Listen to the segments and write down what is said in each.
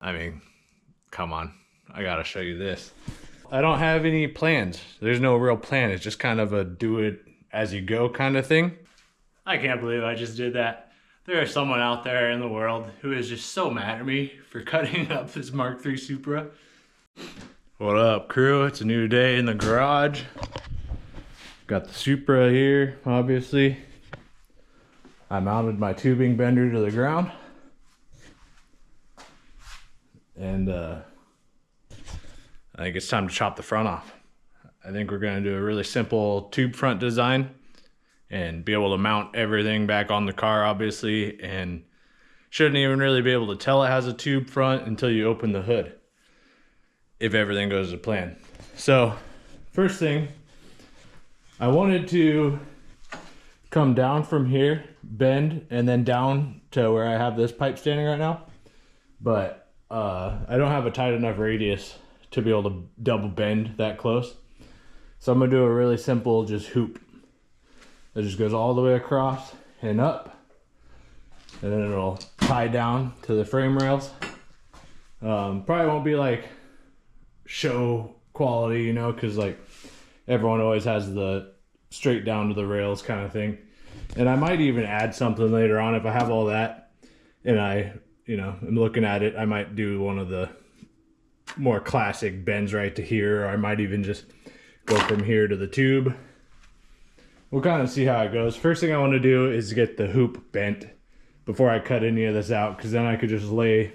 I mean, come on, I gotta show you this. I don't have any plans. There's no real plan. It's just kind of a do it as you go kind of thing. I can't believe I just did that. There is someone out there in the world who is just so mad at me for cutting up this Mark III Supra. What up, crew? It's a new day in the garage. Got the Supra here, obviously. I mounted my tubing bender to the ground. And I think it's time to chop the front off. I think we're gonna do a really simple tube front design and be able to mount everything back on the car, obviously, and shouldn't even really be able to tell it has a tube front until you open the hood, if everything goes to plan. So, first thing, I wanted to come down from here, bend, and then down to where I have this pipe standing right now, but I don't have a tight enough radius to be able to double bend that close. So I'm gonna do a really simple just hoop that just goes all the way across and up, and then it'll tie down to the frame rails. Probably won't be like show quality, you know, because like everyone always has the straight down to the rails kind of thing. And I might even add something later on if I have all that and I, you know, I'm looking at it. I might do one of the more classic bends right to here, or I might even just go from here to the tube. We'll kind of see how it goes. First thing I want to do is get the hoop bent before I cut any of this out, because then I could just lay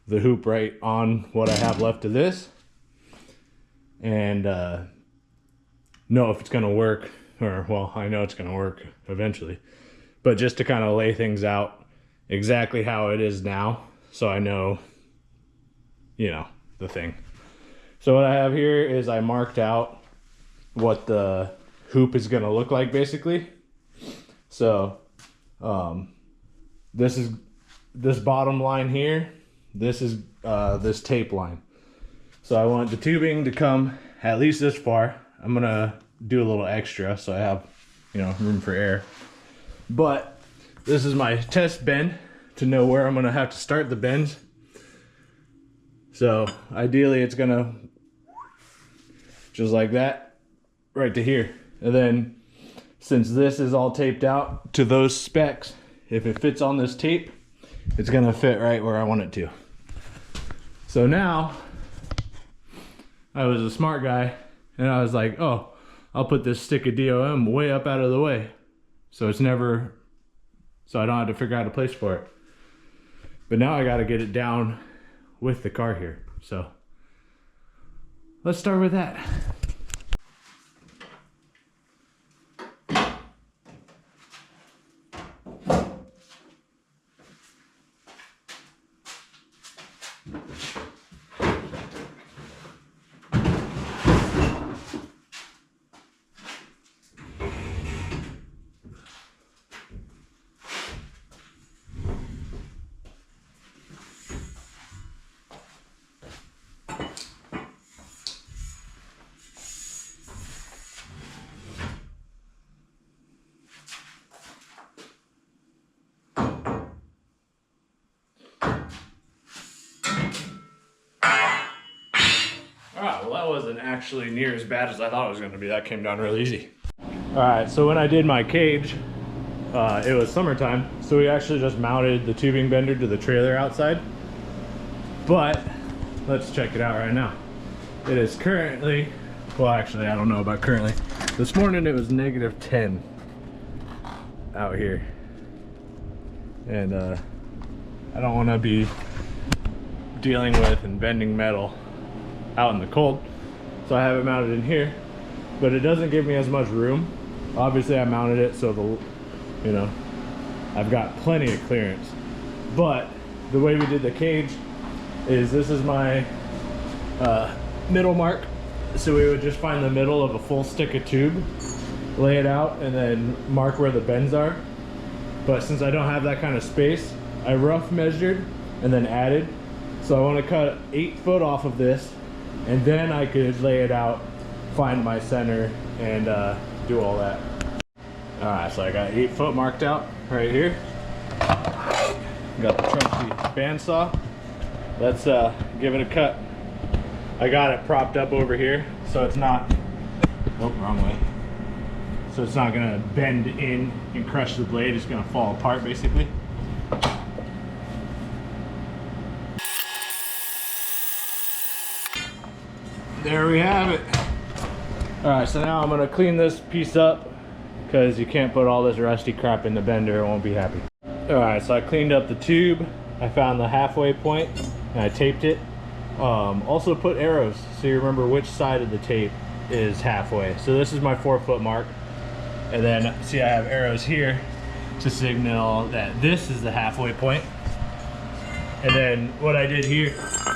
the hoop right on what I have left of this and know if it's going to work, or well, I know it's going to work eventually, but just to kind of lay things out exactly how it is now, so I know, you know, the thing. So what I have here is I marked out what the hoop is going to look like, basically. So this is this bottom line here, this is this tape line. So I want the tubing to come at least this far. I'm gonna do a little extra so I have, you know, room for air, but this is my test bend to know where I'm gonna have to start the bends. So ideally it's gonna just like that right to here, and then since this is all taped out to those specs, if it fits on this tape, it's gonna fit right where I want it to. So now I was a smart guy and I was like, oh, I'll put this stick of DOM way up out of the way so it's never, so I don't have to figure out a place for it. But now I got to get it down with the car here. So let's start with that. Alright, well that wasn't actually near as bad as I thought it was going to be. That came down real easy. Alright, so when I did my cage, it was summertime, so we actually just mounted the tubing bender to the trailer outside. But let's check it out right now. It is currently, well actually I don't know about currently. This morning it was -10 out here. And I don't want to be dealing with and bending metal out in the cold, so I have it mounted in here, but it doesn't give me as much room. Obviously I mounted it so the, you know, I've got plenty of clearance. But the way we did the cage is this is my middle mark, so we would just find the middle of a full stick of tube, lay it out, and then mark where the bends are. But since I don't have that kind of space, I rough measured and then added. So I want to cut 8 foot off of this, and then I could lay it out, find my center, and do all that. Alright, so I got 8 foot marked out right here. Got the trusty bandsaw. let's give it a cut. I got it propped up over here, so it's not, oh, wrong way. So it's not gonna bend in and crush the blade, it's gonna fall apart basically. There we have it. All right, so now I'm gonna clean this piece up because you can't put all this rusty crap in the bender, it won't be happy. All right, so I cleaned up the tube. I found the halfway point and I taped it. Also put arrows so you remember which side of the tape is halfway. So this is my 4-foot mark. And then see I have arrows here to signal that this is the halfway point. And then what I did here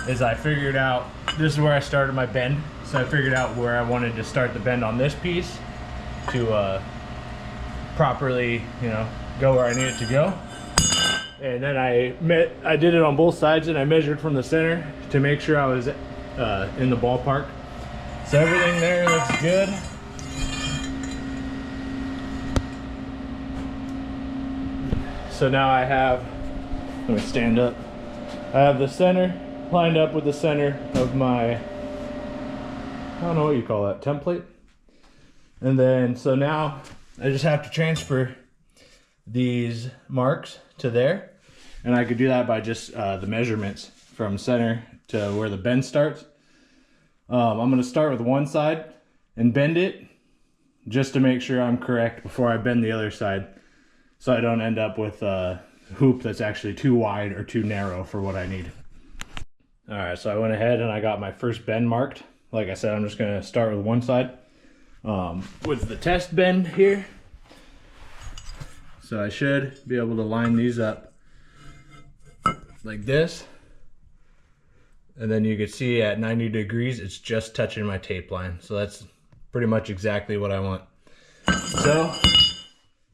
is I figured out, this is where I started my bend. So I figured out where I wanted to start the bend on this piece to properly, you know, go where I need it to go. And then I did it on both sides and I measured from the center to make sure I was in the ballpark. So everything there looks good. So now I have, let me stand up. I have the center lined up with the center of my, I don't know what you call that, template. And then, so now I just have to transfer these marks to there. And I could do that by just the measurements from center to where the bend starts. I'm gonna start with one side and bend it just to make sure I'm correct before I bend the other side, so I don't end up with a hoop that's actually too wide or too narrow for what I need. All right, so I went ahead and I got my first bend marked. Like I said, I'm just gonna start with one side with the test bend here. So I should be able to line these up like this. And then you can see at 90 degrees, it's just touching my tape line. So that's pretty much exactly what I want. So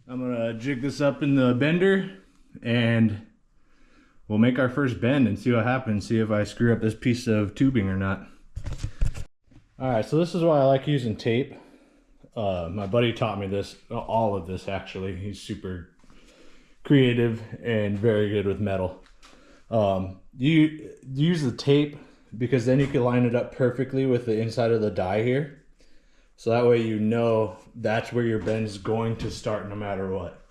I'm gonna jig this up in the bender and we'll make our first bend and see what happens. See if I screw up this piece of tubing or not. All right, so this is why I like using tape. My buddy taught me this, all of this actually. He's super creative and very good with metal. You use the tape because then you can line it up perfectly with the inside of the die here. So that way you know that's where your bend is going to start no matter what.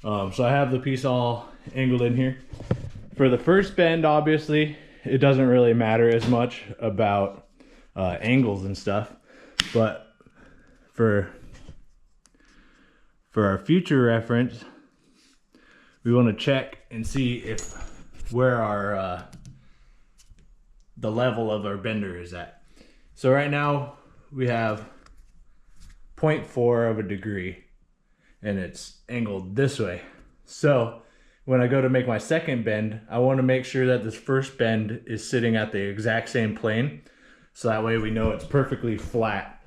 So I have the piece all angled in here. For the first bend, obviously, it doesn't really matter as much about angles and stuff. But for our future reference, we want to check and see if where our the level of our bender is at. So right now we have 0.4 of a degree and it's angled this way. So when I go to make my second bend, I want to make sure that this first bend is sitting at the exact same plane, so that way we know it's perfectly flat,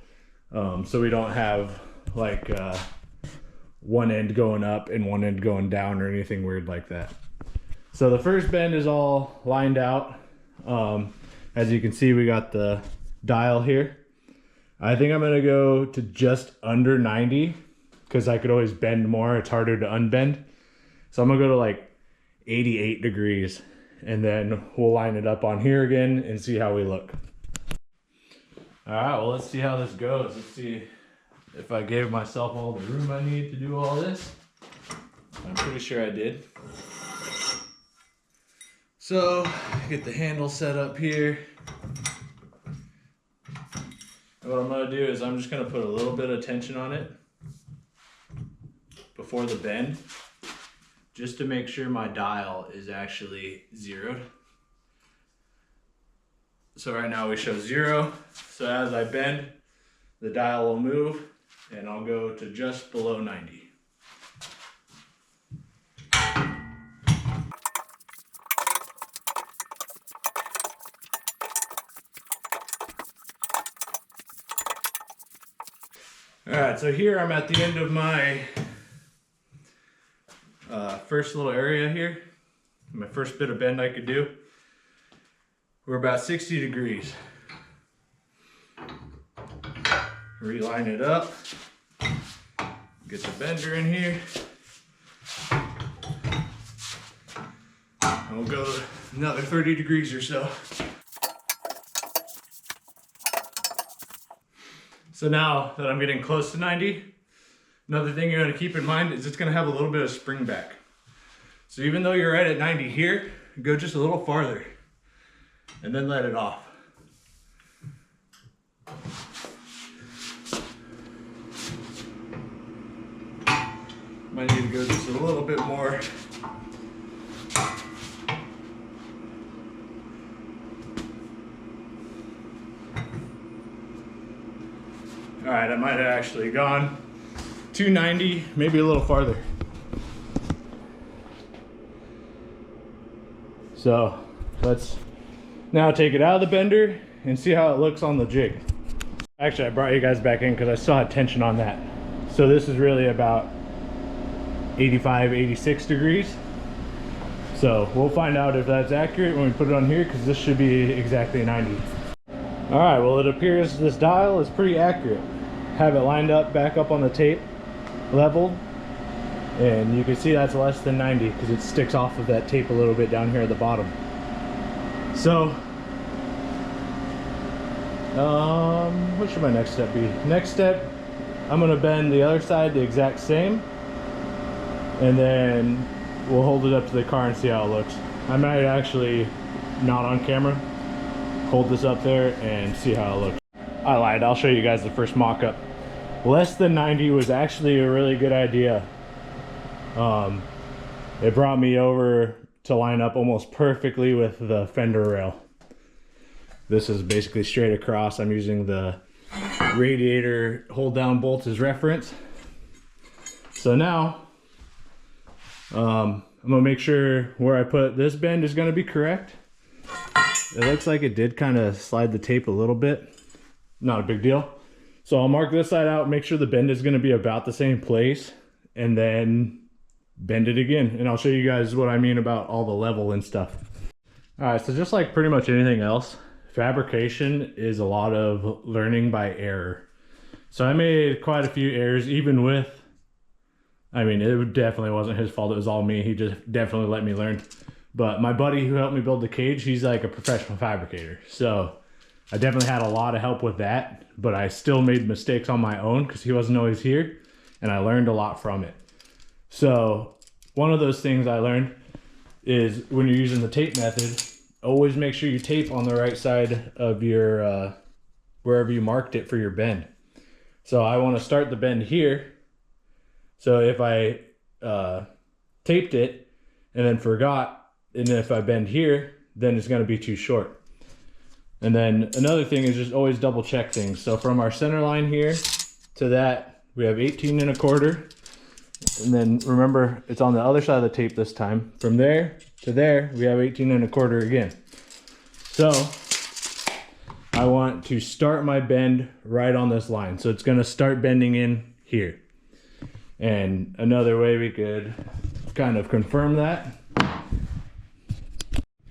so we don't have like one end going up and one end going down or anything weird like that. So the first bend is all lined out. As you can see, we got the dial here. I think I'm gonna go to just under 90 because I could always bend more. It's harder to unbend. So I'm gonna go to like 88 degrees and then we'll line it up on here again and see how we look. All right, well, let's see how this goes. Let's see if I gave myself all the room I need to do all this. I'm pretty sure I did. So, get the handle set up here. And what I'm gonna do is I'm just gonna put a little bit of tension on it before the bend, just to make sure my dial is actually zeroed. So right now we show 0. So as I bend, the dial will move and I'll go to just below 90. All right, so here I'm at the end of my first little area here. My first bit of bend I could do. We're about 60 degrees. Reline it up. Get the bender in here. And we'll go another 30 degrees or so. So now that I'm getting close to 90, another thing you're gonna keep in mind is it's gonna have a little bit of spring back. So even though you're right at 90 here, go just a little farther and then let it off. Might need to go just a little bit more. All right, I might have actually gone 290, maybe a little farther. So let's now take it out of the bender and see how it looks on the jig. Actually, I brought you guys back in because I still had tension on that. So this is really about 85, 86 degrees. So we'll find out if that's accurate when we put it on here, because this should be exactly 90. All right, well, it appears this dial is pretty accurate. Have it lined up back up on the tape, leveled, and you can see that's less than 90 because it sticks off of that tape a little bit down here at the bottom. So what should my next step be? Next step, I'm gonna bend the other side the exact same, and then we'll hold it up to the car and see how it looks. I might actually, not on camera, hold this up there and see how it looks. I lied, I'll show you guys the first mock-up. Less than 90 was actually a really good idea. It brought me over to line up almost perfectly with the fender rail. This is basically straight across. I'm using the radiator hold down bolts as reference. So now, I'm gonna make sure where I put this bend is gonna be correct. It looks like it did kind of slide the tape a little bit. Not a big deal. So I'll mark this side out, make sure the bend is gonna be about the same place, and then bend it again. And I'll show you guys what I mean about all the level and stuff. All right, so just like pretty much anything else, fabrication is a lot of learning by error. So I made quite a few errors, even with, I mean, it definitely wasn't his fault, it was all me. He just definitely let me learn. But my buddy who helped me build the cage, he's like a professional fabricator. So I definitely had a lot of help with that, but I still made mistakes on my own because he wasn't always here, and I learned a lot from it. So one of those things I learned is when you're using the tape method, always make sure you tape on the right side of your, wherever you marked it for your bend. So I want to start the bend here. So if I taped it and then forgot, and if I bend here, then it's going to be too short. And then another thing is just always double check things. So from our center line here to that, we have 18 1/4. And then remember, it's on the other side of the tape this time. From there to there, we have 18 1/4 again. So I want to start my bend right on this line. So it's going to start bending in here. And another way we could kind of confirm that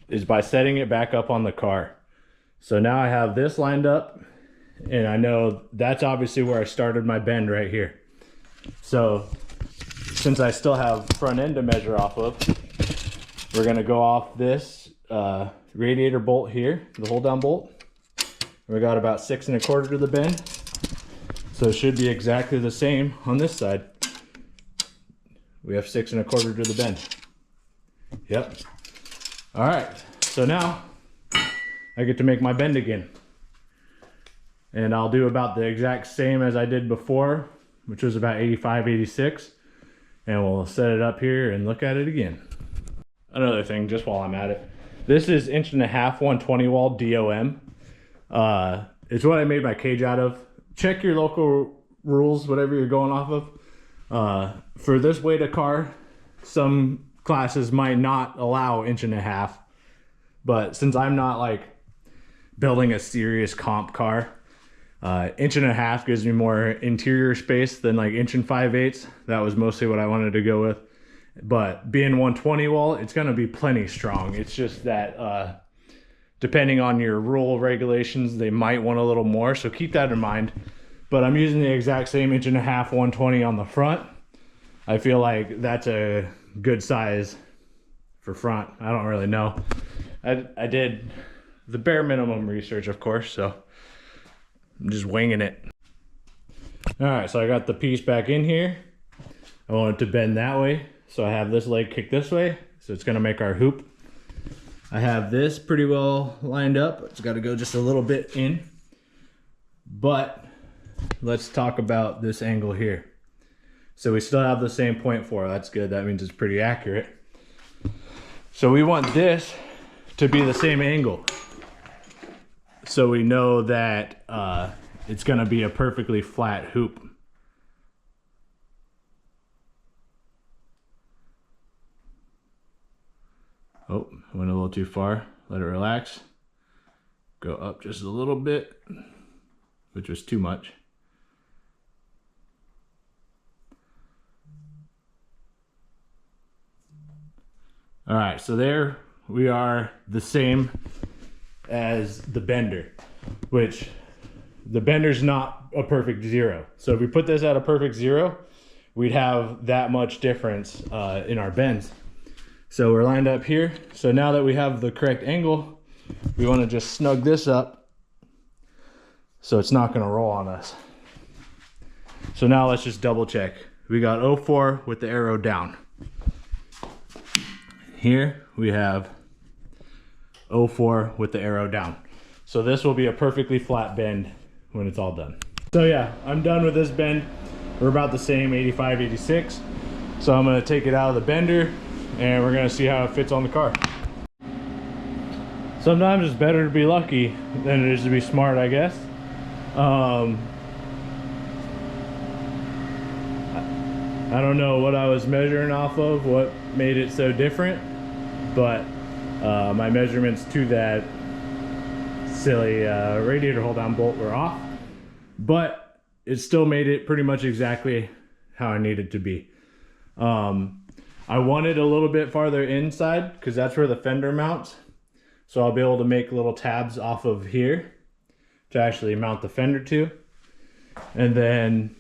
is by setting it back up on the car. So now I have this lined up, and I know that's obviously where I started my bend right here. So since I still have front end to measure off of, we're gonna go off this radiator bolt here, the hold down bolt. We got about 6 1/4 to the bend. So it should be exactly the same on this side. We have 6 1/4 to the bend. Yep. All right, so now I get to make my bend again. And I'll do about the exact same as I did before, which was about 85, 86. And we'll set it up here and look at it again. Another thing, just while I'm at it, this is 1.5" 120 wall DOM. It's what I made my cage out of. Check your local rules, whatever you're going off of. For this weight of car, some classes might not allow 1.5", but since I'm not like building a serious comp car, 1.5" gives me more interior space than like 1 5/8". That was mostly what I wanted to go with. But being 120 wall, it's gonna be plenty strong. It's just that depending on your rule regulations, they might want a little more, so keep that in mind. But I'm using the exact same 1.5" 120 on the front. I feel like that's a good size for front. I don't really know. I did the bare minimum research, of course, so I'm just winging it. All right, so I got the piece back in here. I want it to bend that way, so I have this leg kick this way, so it's gonna make our hoop. I have this pretty well lined up. It's got to go just a little bit in, but let's talk about this angle here. So we still have the same 0.4. That's good. That means it's pretty accurate. So we want this to be the same angle, so we know that it's going to be a perfectly flat hoop. Oh, went a little too far. Let it relax. Go up just a little bit, which was too much. All right, so there we are, the same as the bender, which the bender's not a perfect 0. So if we put this at a perfect 0, we'd have that much difference in our bends. So we're lined up here. So now that we have the correct angle, we want to just snug this up so it's not going to roll on us. So now let's just double check. We got 0.4 with the arrow down. Here we have 0.4 with the arrow down. So this will be a perfectly flat bend when it's all done. So yeah, I'm done with this bend. We're about the same, 85, 86. So I'm going to take it out of the bender and we're going to see how it fits on the car. Sometimes it's better to be lucky than it is to be smart, I guess. I don't know what I was measuring off of, what made it so different, but my measurements to that silly radiator hold down bolt were off, but it still made it pretty much exactly how I needed to be. I wanted a little bit farther inside because that's where the fender mounts. So I'll be able to make little tabs off of here to actually mount the fender to. And then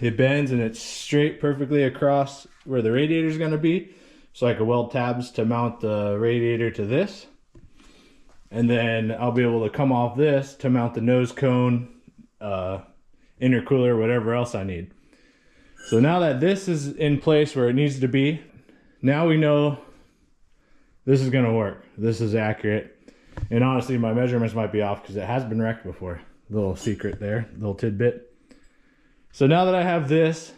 it bends and it's straight perfectly across where the radiator is going to be. So I can weld tabs to mount the radiator to this. And then I'll be able to come off this to mount the nose cone, intercooler, whatever else I need. So now that this is in place where it needs to be, now we know this is gonna work. This is accurate. And honestly, my measurements might be off because it has been wrecked before. Little secret there, little tidbit. So now that I have this,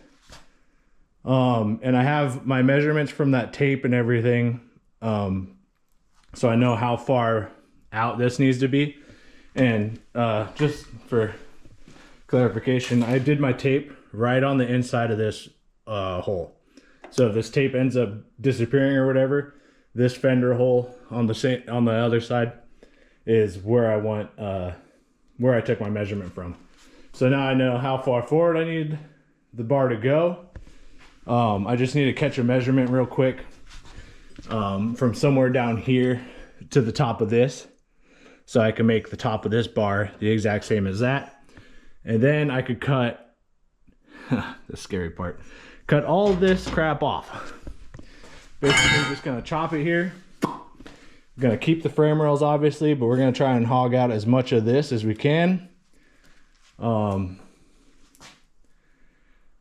and I have my measurements from that tape and everything, so I know how far out this needs to be. And just for clarification, I did my tape right on the inside of this hole. So if this tape ends up disappearing or whatever, this fender hole on the other side is where I want where I took my measurement from. So now I know how far forward I need the bar to go. I just need to catch a measurement real quick from somewhere down here to the top of this, so I can make the top of this bar the exact same as that. And then I could cut the scary part, cut all of this crap off. Basically just gonna chop it here. We're gonna keep the frame rails obviously, but we're gonna try and hog out as much of this as we can.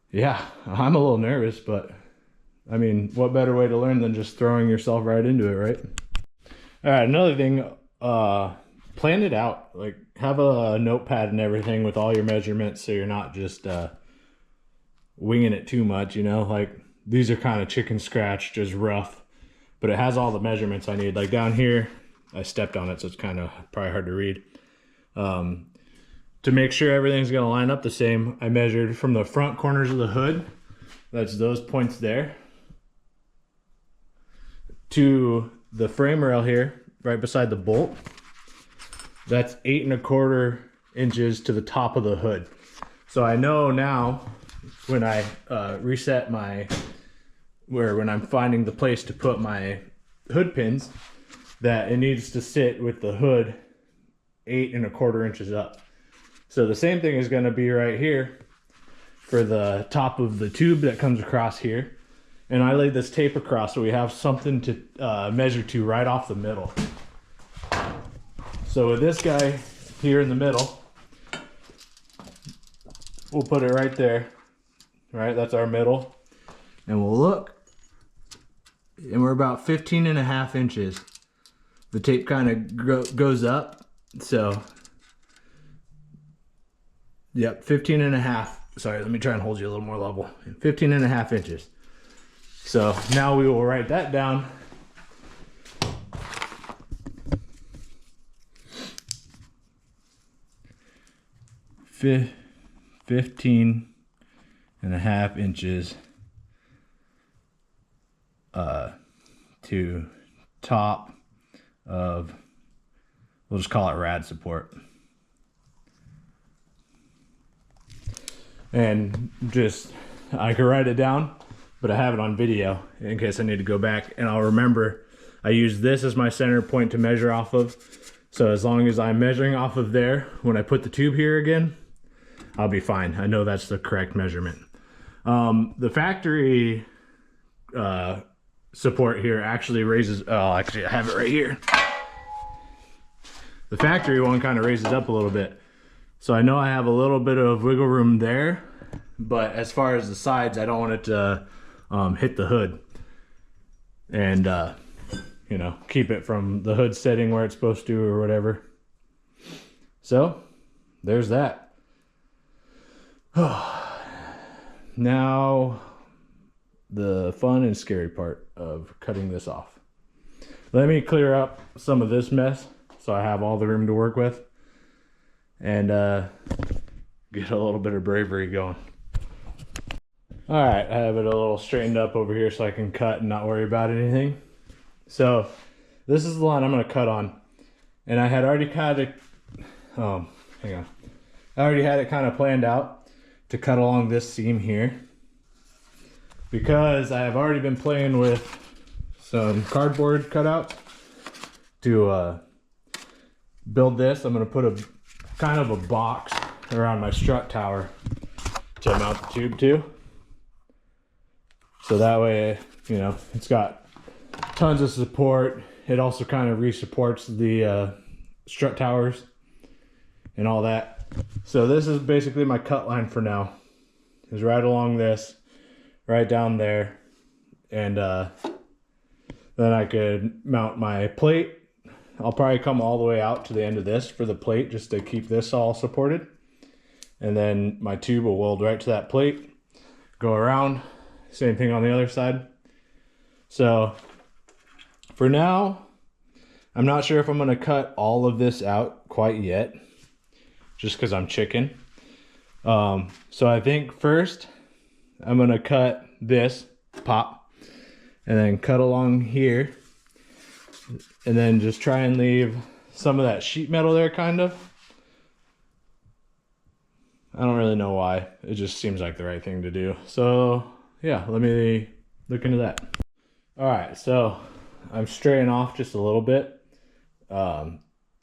Yeah, I'm a little nervous, but I mean, what better way to learn than just throwing yourself right into it, right? All right, another thing, plan it out. Like, have a notepad and everything with all your measurements, so you're not just winging it too much, you know? Like, these are kind of chicken scratch, just rough, but it has all the measurements I need. Like down here, I stepped on it, so it's kind of probably hard to read. To make sure everything's gonna line up the same, I measured from the front corners of the hood, that's those points there, to the frame rail here, right beside the bolt. That's 8 1/4 inches to the top of the hood. So I know now when I reset my, when I'm finding the place to put my hood pins, that it needs to sit with the hood 8 1/4 inches up. So the same thing is going to be right here for the top of the tube that comes across here. And I laid this tape across so we have something to measure to right off the middle. So with this guy here in the middle, we'll put it right there. Right, that's our middle. And we'll look. And we're about 15.5 inches. The tape kind of goes up. So, yep, 15.5. Sorry, let me try and hold you a little more level. 15.5 inches. So now we will write that down. Fif 15.5 inches to top of, we'll just call it rad support. And just, I could write it down, but I have it on video in case I need to go back, and I'll remember I use this as my center point to measure off of. So as long as I'm measuring off of there, when I put the tube here again, I'll be fine. I know that's the correct measurement. The factory support here actually raises, oh, actually I have it right here. The factory one kind of raises up a little bit. So I know I have a little bit of wiggle room there, but as far as the sides, I don't want it to hit the hood and, you know, keep it from the hood setting where it's supposed to or whatever. So there's that. Now the fun and scary part of cutting this off. Let me clear up some of this mess so I have all the room to work with, and get a little bit of bravery going. All right, I have it a little straightened up over here so I can cut and not worry about anything. So this is the line I'm going to cut on, and I had already kind of, hang on, I already had it kind of planned out to cut along this seam here, because I have already been playing with some cardboard cutouts to build this. I'm going to put a kind of a box around my strut tower to mount the tube to. So that way, you know, it's got tons of support. It also kind of re-supports the strut towers and all that. So this is basically my cut line for now. Is right along this, right down there. And then I could mount my plate. I'll probably come all the way out to the end of this for the plate just to keep this all supported. And then my tube will weld right to that plate, go around. Same thing on the other side. So for now, I'm not sure if I'm going to cut all of this out quite yet, just because I'm chicken. So I think first I'm going to cut this, pop, and then cut along here, and then just try and leave some of that sheet metal there, kind of. I don't really know why. It just seems like the right thing to do. So yeah, let me look into that. All right, so I'm straying off just a little bit. I'm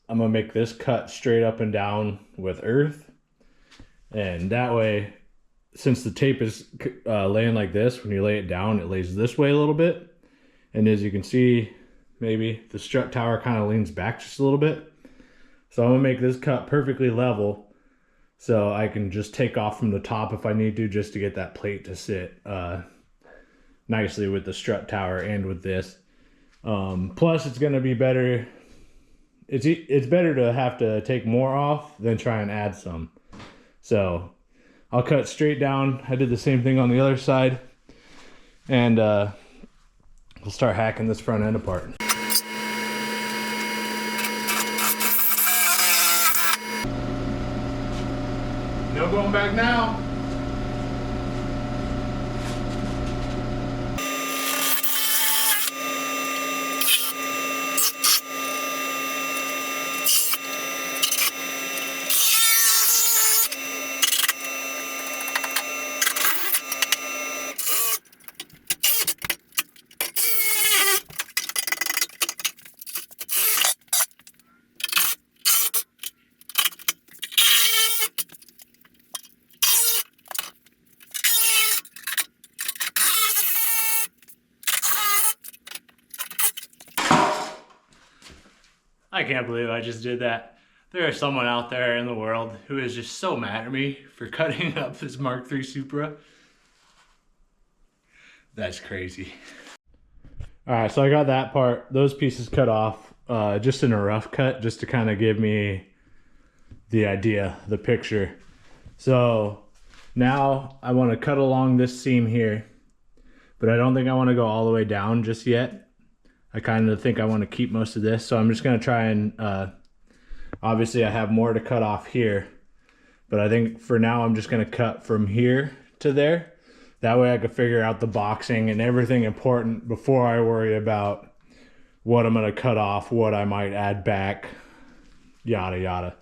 gonna make this cut straight up and down with earth, and that way, since the tape is laying like this, when you lay it down, it lays this way a little bit, and as you can see, maybe the strut tower kind of leans back just a little bit. So I'm gonna make this cut perfectly level, so I can just take off from the top if I need to, just to get that plate to sit nicely with the strut tower and with this. Plus, it's gonna be better. It's better to have to take more off than try and add some. So I'll cut straight down. I did the same thing on the other side, and we'll start hacking this front end apart. No going back now. I can't believe I just did that. There is someone out there in the world who is just so mad at me for cutting up this Mark III Supra. That's crazy. All right, so I got that part, those pieces cut off, just in a rough cut, just to kind of give me the idea, the picture. So now I want to cut along this seam here, but I don't think I want to go all the way down just yet. I kind of think I want to keep most of this, so I'm just going to try and, obviously I have more to cut off here, but I think for now I'm just going to cut from here to there. That way I could figure out the boxing and everything important before I worry about what I'm going to cut off, what I might add back, yada yada.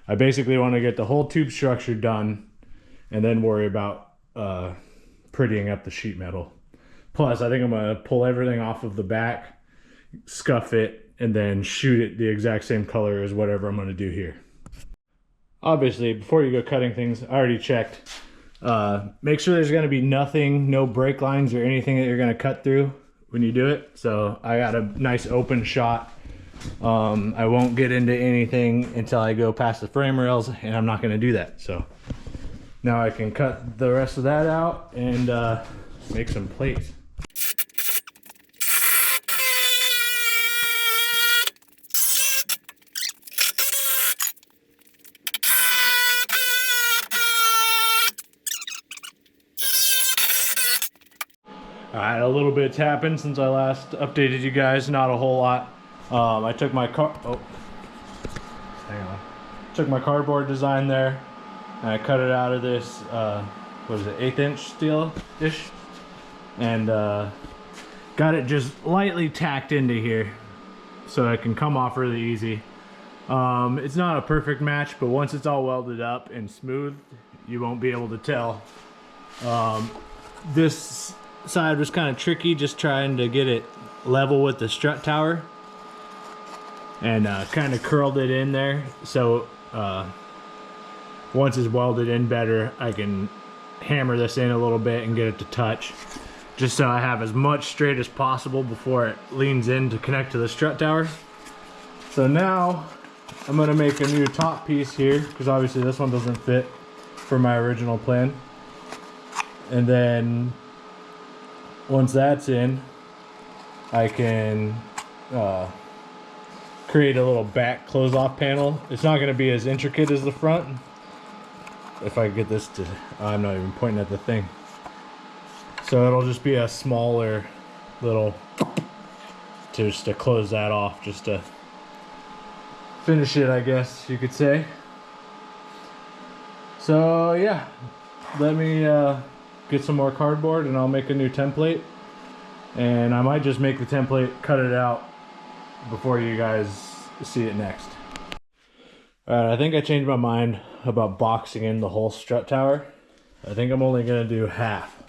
I basically want to get the whole tube structure done and then worry about prettying up the sheet metal. Plus, I think I'm going to pull everything off of the back, scuff it, and then shoot it the exact same color as whatever I'm going to do here. Obviously, before you go cutting things, I already checked. Make sure there's going to be nothing, no break lines or anything that you're going to cut through when you do it. So I got a nice open shot. I won't get into anything until I go past the frame rails, and I'm not going to do that. So now I can cut the rest of that out and make some plates. Alright, a little bit's happened since I last updated you guys, not a whole lot. I took my took my cardboard design there, and I cut it out of this, what is it, 1/8 inch steel-ish, and got it just lightly tacked into here so it can come off really easy. It's not a perfect match, but once it's all welded up and smooth, you won't be able to tell. This side was kind of tricky, just trying to get it level with the strut tower, and kind of curled it in there, so once it's welded in better, I can hammer this in a little bit and get it to touch, just so I have as much straight as possible before it leans in to connect to the strut tower. So now I'm going to make a new top piece here, because obviously this one doesn't fit for my original plan. And then once that's in, I can create a little back close-off panel. It's not going to be as intricate as the front. If I get this to, I'm not even pointing at the thing. So it'll just be a smaller little, just to close that off, just to finish it, I guess you could say. So yeah, let me get some more cardboard and I'll make a new template. And I might just make the template, cut it out before you guys see it next. Alright, I think I changed my mind about boxing in the whole strut tower. I think I'm only going to do half.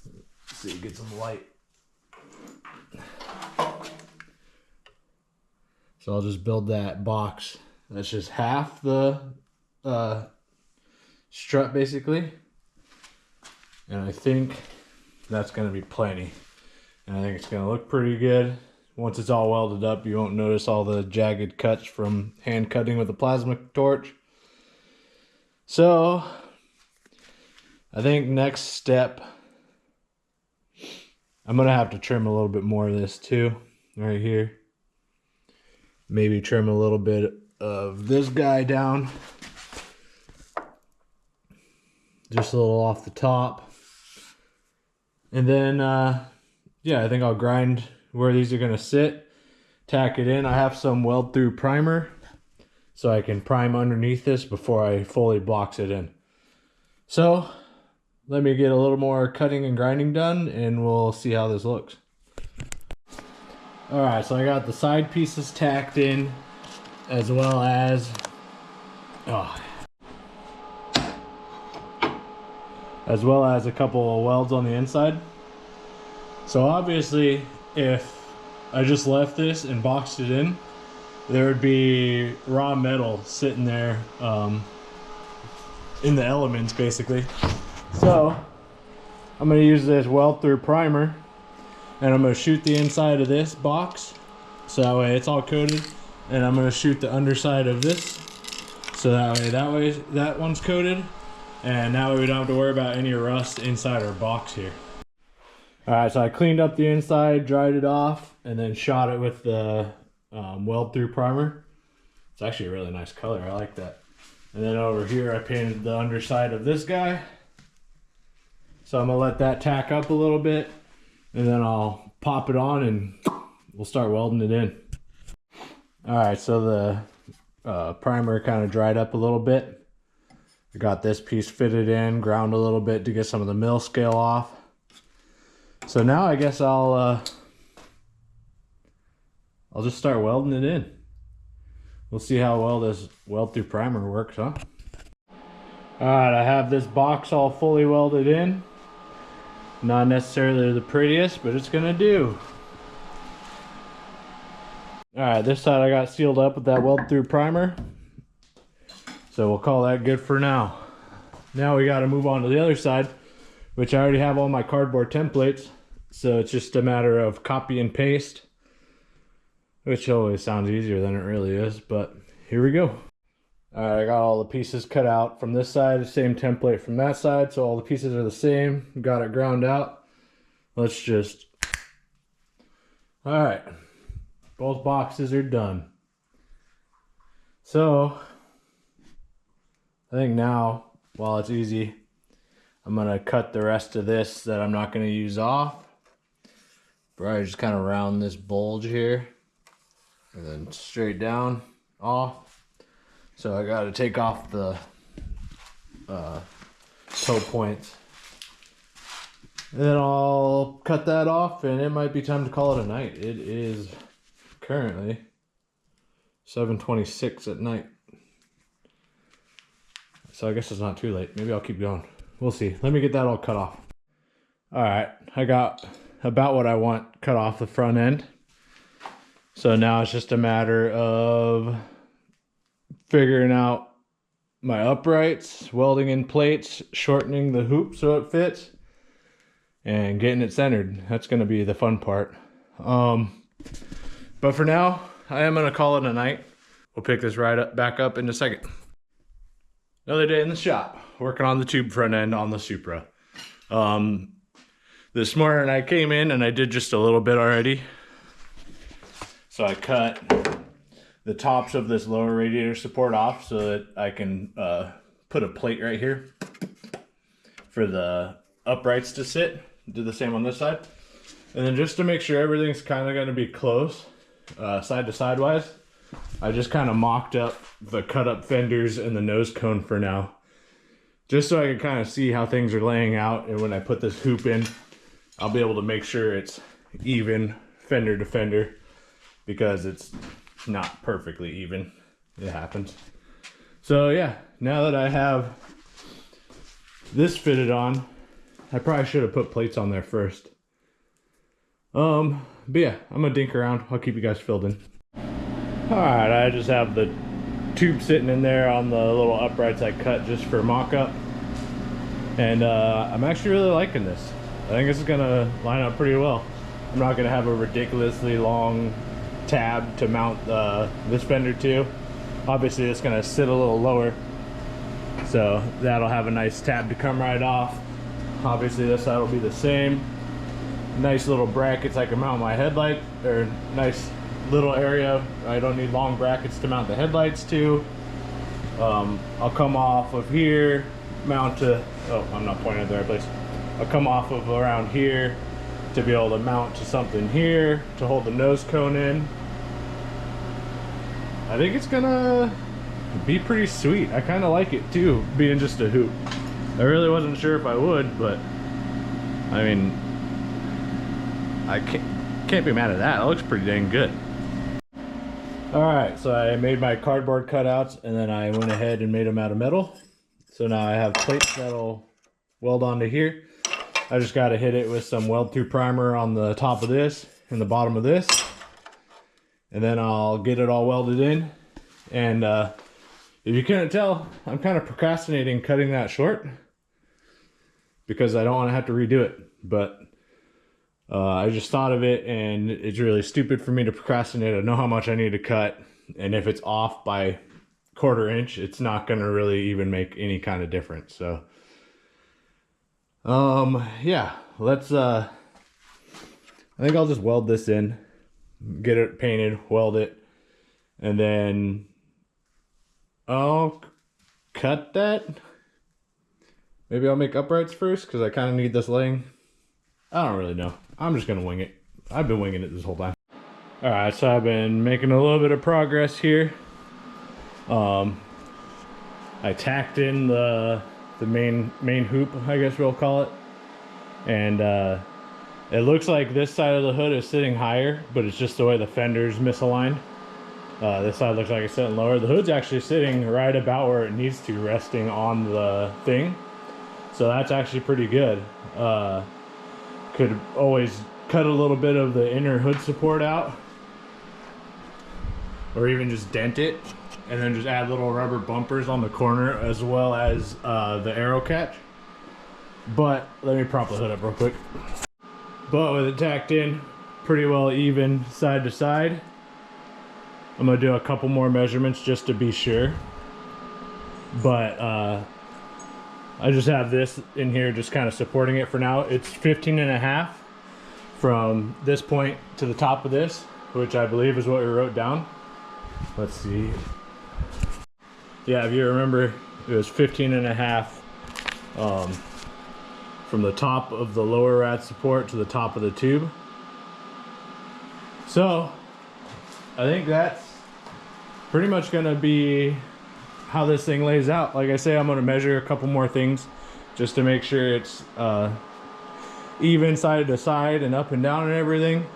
Let's see, get some light. So I'll just build that box. That's just half the strut basically. And I think that's going to be plenty. And I think it's going to look pretty good. Once it's all welded up, you won't notice all the jagged cuts from hand cutting with a plasma torch. So I think next step, I'm going to have to trim a little bit more of this too, right here. Maybe trim a little bit of this guy down. Just a little off the top. And then, yeah, I think I'll grind where these are going to sit, tack it in. I have some weld through primer, so I can prime underneath this before I fully box it in. So let me get a little more cutting and grinding done and we'll see how this looks. Alright, so I got the side pieces tacked in, as well as a couple of welds on the inside. So obviously, if I just left this and boxed it in, there would be raw metal sitting there in the elements basically. So I'm going to use this weld through primer, and I'm going to shoot the inside of this box So that way it's all coated. And I'm gonna shoot the underside of this. So that way that one's coated. And that way we don't have to worry about any rust inside our box here. All right, so I cleaned up the inside, dried it off, and then shot it with the weld through primer. It's actually a really nice color, I like that. And then over here I painted the underside of this guy. So I'm gonna let that tack up a little bit, and then I'll pop it on and we'll start welding it in. All right, so the primer kind of dried up a little bit. I got this piece fitted in, ground a little bit to get some of the mill scale off. So now I guess I'll just start welding it in. We'll see how well this weld through primer works, huh? All right, I have this box all fully welded in. Not necessarily the prettiest, but it's gonna do. All right, this side I got sealed up with that weld through primer. So we'll call that good for now. Now we got to move on to the other side, which I already have all my cardboard templates. So it's just a matter of copy and paste, which always sounds easier than it really is, but here we go. All right, I got all the pieces cut out from this side, the same template from that side. So all the pieces are the same. Got it ground out. Let's just, all right, both boxes are done. So I think now, while it's easy, I'm gonna cut the rest of this that I'm not gonna use off. Probably just kind of round this bulge here and then straight down off. So I gotta take off the toe points. And then I'll cut that off and it might be time to call it a night. It is currently 7:26 at night. So I guess it's not too late. Maybe I'll keep going. We'll see. Let me get that all cut off. All right, I got about what I want cut off the front end. So now it's just a matter of figuring out my uprights, welding in plates, shortening the hoop so it fits, and getting it centered. That's gonna be the fun part. But for now, I am gonna call it a night. We'll pick this back up in a second. Another day in the shop, working on the tube front end on the Supra. This morning I came in and I did just a little bit already. So I cut the tops of this lower radiator support off so that I can put a plate right here for the uprights to sit. Do the same on this side. And then just to make sure everything's kind of going to be close, side to sidewise, I just kind of mocked up the cut up fenders and the nose cone for now. Just so I can kind of see how things are laying out, and when I put this hoop in, I'll be able to make sure it's even fender to fender, because it's not perfectly even. It happens. So yeah, now that I have this fitted on, I probably should have put plates on there first. But yeah, I'm gonna dink around. I'll keep you guys filled in. Alright, I just have the tube sitting in there on the little uprights I cut just for mock-up. And I'm actually really liking this. I think this is gonna line up pretty well. I'm not gonna have a ridiculously long tab to mount this fender to. Obviously it's gonna sit a little lower, so that'll have a nice tab to come right off. Obviously this side will be the same. Nice little brackets I can mount my headlight, or nice little area. I don't need long brackets to mount the headlights to. I'll come off of here, mount to, oh, I'm not pointing at the right place. I'll come off of around here to be able to mount to something here to hold the nose cone in. I think it's gonna be pretty sweet. I kind of like it too, being just a hoop. I really wasn't sure if I would, but I mean, I can't be mad at that. It looks pretty dang good. Alright, so I made my cardboard cutouts and then I went ahead and made them out of metal. So now I have plates that'll weld onto here. I just got to hit it with some weld through primer on the top of this and the bottom of this. And then I'll get it all welded in. And if you couldn't tell, I'm kind of procrastinating cutting that short because I don't want to have to redo it. But I just thought of it, and it's really stupid for me to procrastinate. I know how much I need to cut, and if it's off by 1/4 inch, it's not going to really even make any kind of difference. So yeah, let's I think I'll just weld this in, get it painted, weld it, and then I'll cut that. Maybe I'll make uprights first because I kind of need this laying. I don't really know. I'm just gonna wing it. I've been winging it this whole time. All right, so I've been making a little bit of progress here. I tacked in the main hoop, I guess we'll call it, and it looks like this side of the hood is sitting higher, but it's just the way the fender's misaligned. This side looks like it's sitting lower. The hood's actually sitting right about where it needs to, resting on the thing. So that's actually pretty good. Could always cut a little bit of the inner hood support out, or even just dent it, and then just add little rubber bumpers on the corner as well as the arrow catch. But let me prop the hood up real quick. But with it tacked in pretty well even side to side, I'm gonna do a couple more measurements just to be sure. But I just have this in here just kind of supporting it for now. It's 15.5 from this point to the top of this, which I believe is what we wrote down. Let's see. Yeah, if you remember, it was 15.5 from the top of the lower rad support to the top of the tube. So I think that's pretty much gonna be how this thing lays out. Like I say, I'm gonna measure a couple more things just to make sure it's even side to side and up and down and everything.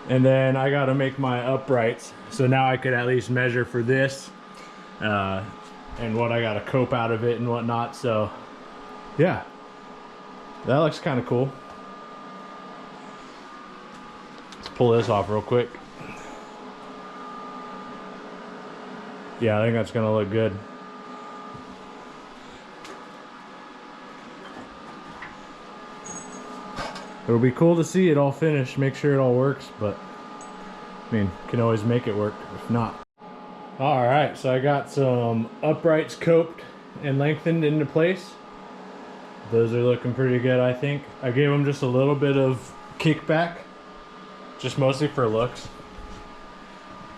And then I gotta make my uprights. So now I could at least measure for this and what I gotta cope out of it and whatnot. So yeah, that looks kind of cool. Let's pull this off real quick. Yeah, I think that's gonna look good. It'll be cool to see it all finished, make sure it all works, but I mean, can always make it work if not. All right, so I got some uprights coped and lengthened into place. Those are looking pretty good, I think. I gave them just a little bit of kickback, just mostly for looks.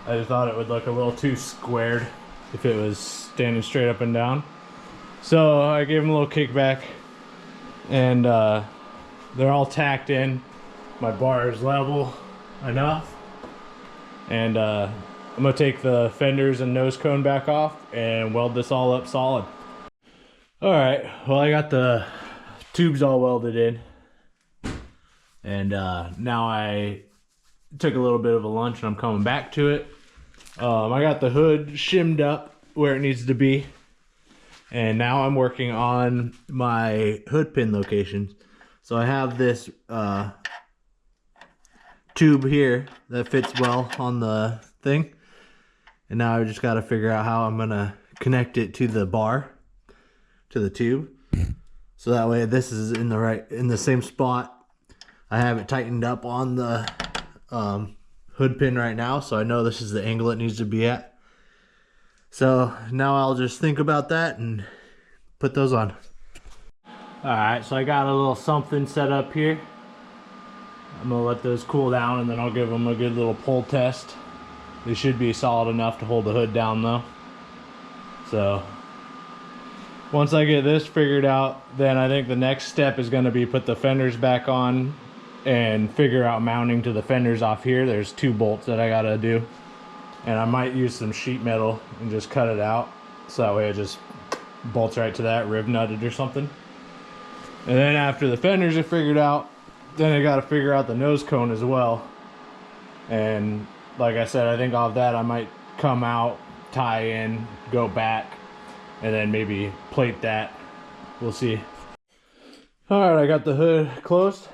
I just thought it would look a little too squared if it was standing straight up and down. So I gave them a little kickback, and they're all tacked in. My bar is level enough. And I'm gonna take the fenders and nose cone back off and weld this all up solid. All right, well, I got the tubes all welded in. And now I took a little bit of a lunch and I'm coming back to it. I got the hood shimmed up where it needs to be. And now I'm working on my hood pin locations. So I have this tube here that fits well on the thing. And now I just got to figure out how I'm going to connect it to the bar, to the tube. So that way this is in the same spot. I have it tightened up on the hood pin right now, so I know this is the angle it needs to be at. So now I'll just think about that and put those on. Alright, so I got a little something set up here. I'm gonna let those cool down and then I'll give them a good little pull test. They should be solid enough to hold the hood down though. So once I get this figured out, then I think the next step is going to be put the fenders back on and figure out mounting to the fenders off here. There's 2 bolts that I got to do. And I might use some sheet metal and just cut it out. So that way it just bolts right to that, rib nutted or something. And then after the fenders are figured out, then I got to figure out the nose cone as well. And like I said, I think off that I might come out, tie in, go back, and then maybe plate that. We'll see. Alright, I got the hood closed.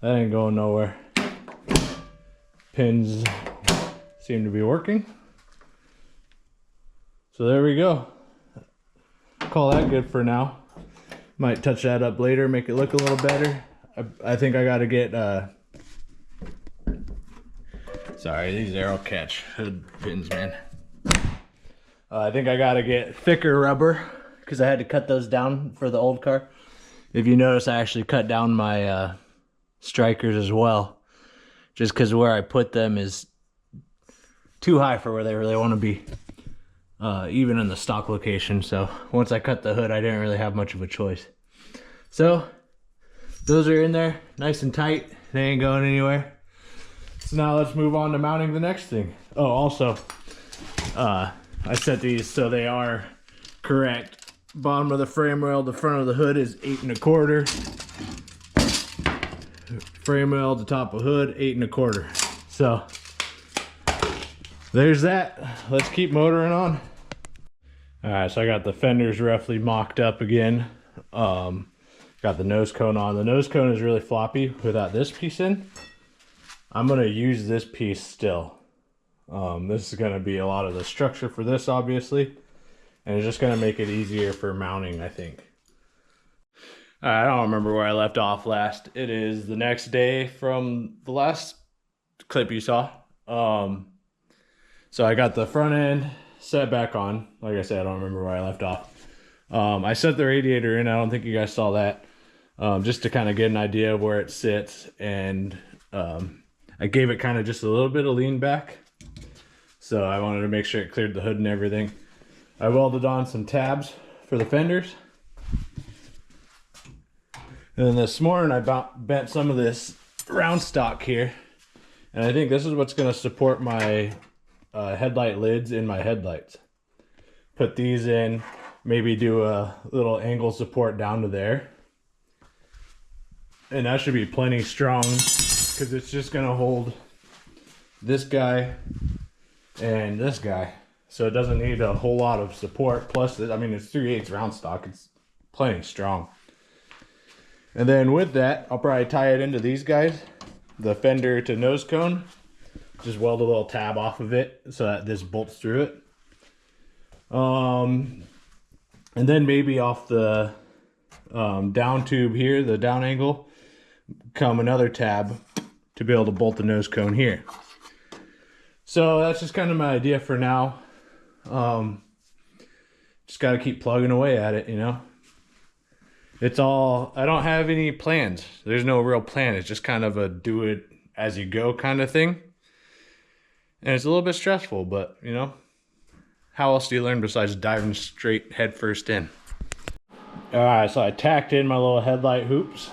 That ain't going nowhere. Pins seem to be working. So there we go. Call that good for now. Might touch that up later, make it look a little better. I think I gotta get, sorry, these arrow catch hood pins, man. I think I gotta get thicker rubber because I had to cut those down for the old car. If you notice, I actually cut down my strikers as well, just because where I put them is too high for where they really want to be, even in the stock location. So once I cut the hood, I didn't really have much of a choice. So those are in there nice and tight. They ain't going anywhere. So now let's move on to mounting the next thing. Oh, also, I set these so they are correct. Bottom of the frame rail, the front of the hood is 8 1/4. Frame rail, the top of hood, 8 1/4. So there's that. Let's keep motoring on. All right, so I got the fenders roughly mocked up again. Got the nose cone on. The nose cone is really floppy without this piece in. I'm gonna use this piece still. This is gonna be a lot of the structure for this, obviously, and it's just gonna make it easier for mounting, I think. I don't remember where I left off last. It is the next day from the last clip you saw. So I got the front end set back on. Like I said, I don't remember where I left off. I set the radiator in. I don't think you guys saw that. Just to kind of get an idea of where it sits, and I gave it kind of just a little bit of lean back. So I wanted to make sure it cleared the hood and everything. I welded on some tabs for the fenders. And then this morning I bent some of this round stock here. And I think this is what's going to support my headlight lids in my headlights. Put these in, maybe do a little angle support down to there. And that should be plenty strong, because it's just going to hold this guy and this guy. So it doesn't need a whole lot of support. Plus, I mean, it's 3/8 round stock. It's plenty strong. And then with that, I'll probably tie it into these guys. The fender to nose cone. Just weld a little tab off of it so that this bolts through it. And then maybe off the down tube here, the down angle, come another tab to be able to bolt the nose cone here. So that's just kind of my idea for now. Just got to keep plugging away at it, you know. It's all, I don't have any plans. There's no real plan. It's just kind of a do it as you go kind of thing. And it's a little bit stressful, but you know, how else do you learn besides diving straight head first in? All right, so I tacked in my little headlight hoops.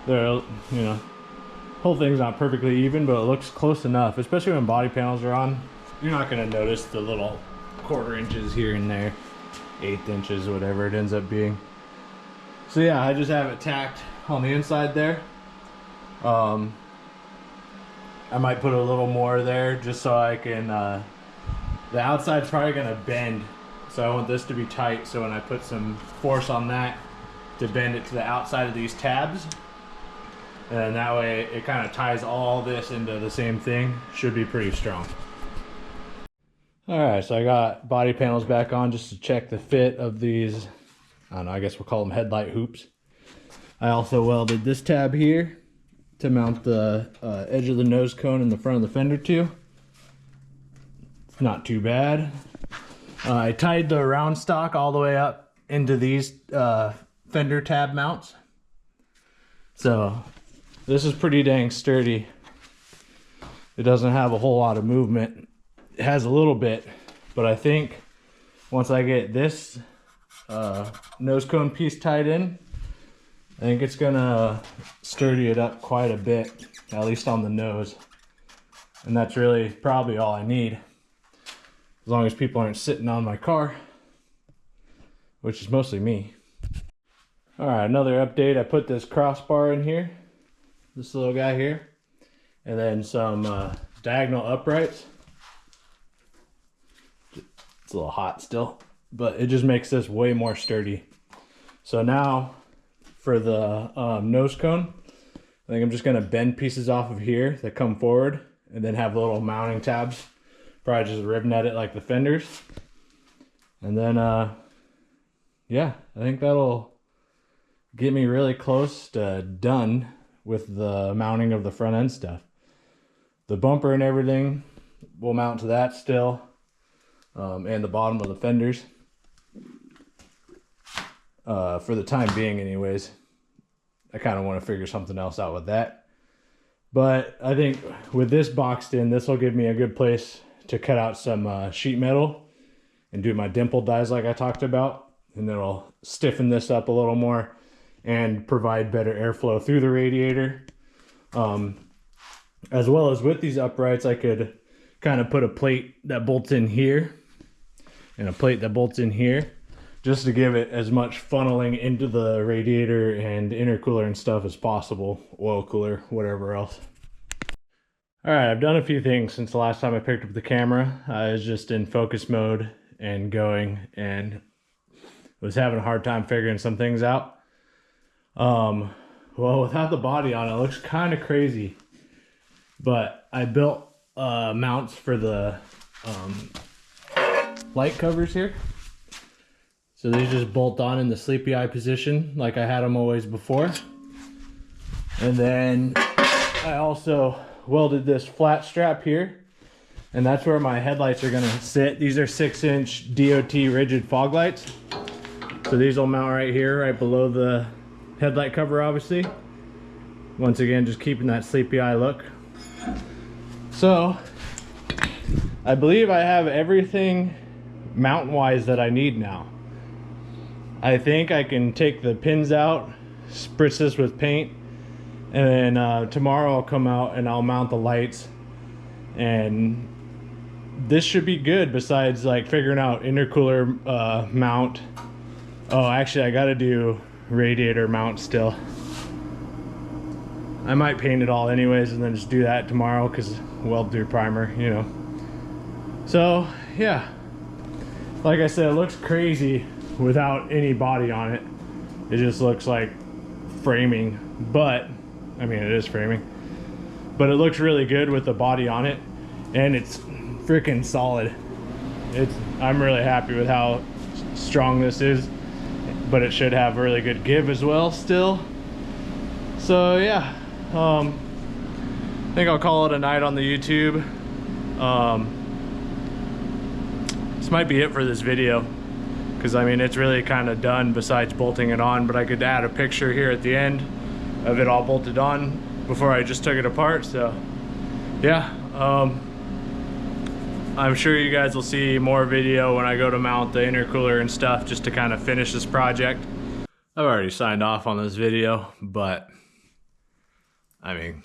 They're, you know, whole thing's not perfectly even, but it looks close enough, especially when body panels are on. You're not gonna notice the little 1/4 inches here and there, 1/8 inches, whatever it ends up being. So yeah, I just have it tacked on the inside there. I might put a little more there just so I can, the outside's probably gonna bend. So I want this to be tight, so when I put some force on that to bend it to the outside of these tabs, and that way it kind of ties all this into the same thing. Should be pretty strong. Alright, so I got body panels back on just to check the fit of these, I don't know, I guess we'll call them headlight hoops. I also welded this tab here to mount the edge of the nose cone in the front of the fender to. It's not too bad. I tied the round stock all the way up into these fender tab mounts. So this is pretty dang sturdy. It doesn't have a whole lot of movement. It has a little bit, but I think once I get this nose cone piece tied in, I think it's gonna sturdy it up quite a bit, at least on the nose. And that's really probably all I need, as long as people aren't sitting on my car, which is mostly me. All right, another update. I put this crossbar in here, this little guy here, and then some diagonal uprights. It's a little hot still, but it just makes this way more sturdy. So now for the nose cone, I think I'm just gonna bend pieces off of here that come forward and then have little mounting tabs. Probably just ribbon at it like the fenders. And then yeah, I think that'll get me really close to done with the mounting of the front end stuff. The bumper and everything will mount to that still, and the bottom of the fenders. For the time being anyways. I kind of want to figure something else out with that. But I think with this boxed in, this will give me a good place to cut out some sheet metal and do my dimple dies like I talked about. And then I'll stiffen this up a little more and provide better airflow through the radiator. As well as with these uprights, I could kind of put a plate that bolts in here and a plate that bolts in here, just to give it as much funneling into the radiator and intercooler and stuff as possible, oil cooler, whatever else. All right, I've done a few things since the last time I picked up the camera. I was just in focus mode and going, and was having a hard time figuring some things out. Well, without the body on it looks kind of crazy, but I built mounts for the light covers here. So these just bolt on in the sleepy eye position like I had them always before. And then I also welded this flat strap here, and that's where my headlights are gonna sit. These are 6-inch DOT rigid fog lights. So these will mount right here, right below the headlight cover, obviously. Once again, just keeping that sleepy eye look. So I believe I have everything mount-wise that I need now. I think I can take the pins out, spritz this with paint, and then tomorrow I'll come out and I'll mount the lights, and this should be good, besides like figuring out intercooler mount. Oh, actually I gotta do radiator mount still. I might paint it all anyways and then just do that tomorrow, because weld through primer, you know. So yeah, like I said, it looks crazy without any body on it. It just looks like framing, but I mean, it is framing, but it looks really good with the body on it, and it's freaking solid. I'm really happy with how strong this is, but it should have really good give as well still. So yeah, I think I'll call it a night on the YouTube. This might be it for this video, because I mean, it's really kind of done besides bolting it on, but I could add a picture here at the end of it all bolted on before I just took it apart. So yeah, I'm sure you guys will see more video when I go to mount the intercooler and stuff, just to kind of finish this project. I've already signed off on this video, but I mean,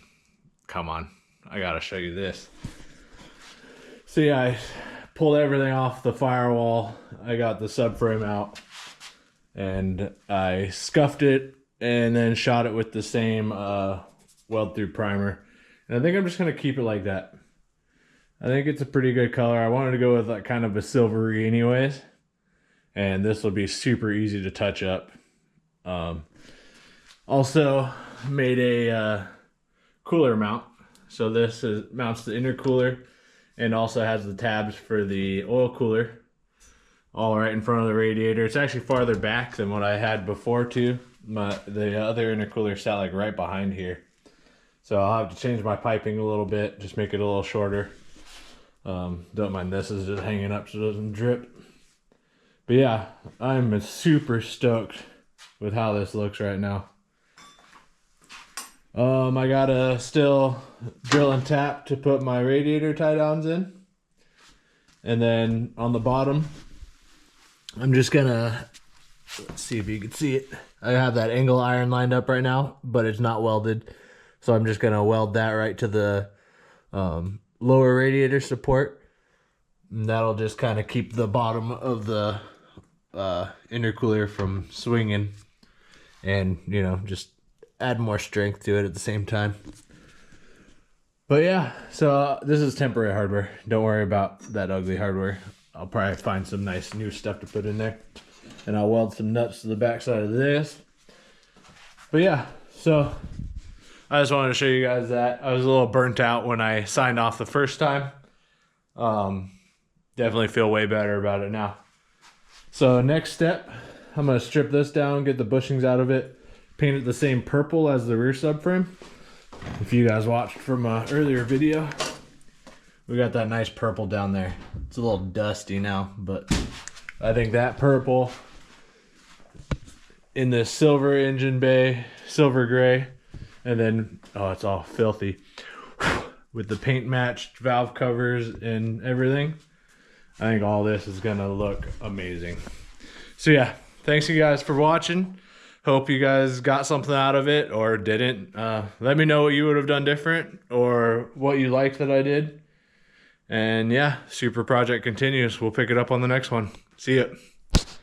come on, I gotta show you this. So yeah, I pulled everything off the firewall. I got the subframe out and I scuffed it and then shot it with the same weld through primer. And I think I'm just gonna keep it like that. I think it's a pretty good color. I wanted to go with like kind of a silvery anyways, and this will be super easy to touch up. Also made a cooler mount. So this mounts the intercooler and also has the tabs for the oil cooler, all right in front of the radiator. It's actually farther back than what I had before too. The other intercooler sat like right behind here. So I'll have to change my piping a little bit, just make it a little shorter. Don't mind this is just hanging up so it doesn't drip. But yeah, I'm super stoked with how this looks right now. I gotta still drill and tap to put my radiator tie downs in. And then on the bottom, I'm just gonna, let's see if you can see it. I have that angle iron lined up right now, but it's not welded. So I'm just gonna weld that right to the lower radiator support. And that'll just kind of keep the bottom of the intercooler from swinging, and you know, just add more strength to it at the same time. But yeah, so this is temporary hardware. Don't worry about that ugly hardware. I'll probably find some nice new stuff to put in there, and I'll weld some nuts to the back side of this. But yeah, so I just wanted to show you guys that. I was a little burnt out when I signed off the first time. Definitely feel way better about it now. So next step, I'm gonna strip this down, get the bushings out of it, paint it the same purple as the rear subframe. If you guys watched from an earlier video, we got that nice purple down there. It's a little dusty now, but I think that purple in the silver engine bay, silver gray, and then, oh, it's all filthy with the paint matched valve covers and everything. I think all this is gonna look amazing. So yeah, thanks you guys for watching. Hope you guys got something out of it or didn't. Let me know what you would have done different or what you liked that I did. And yeah, Supra project continues. We'll pick it up on the next one. See ya.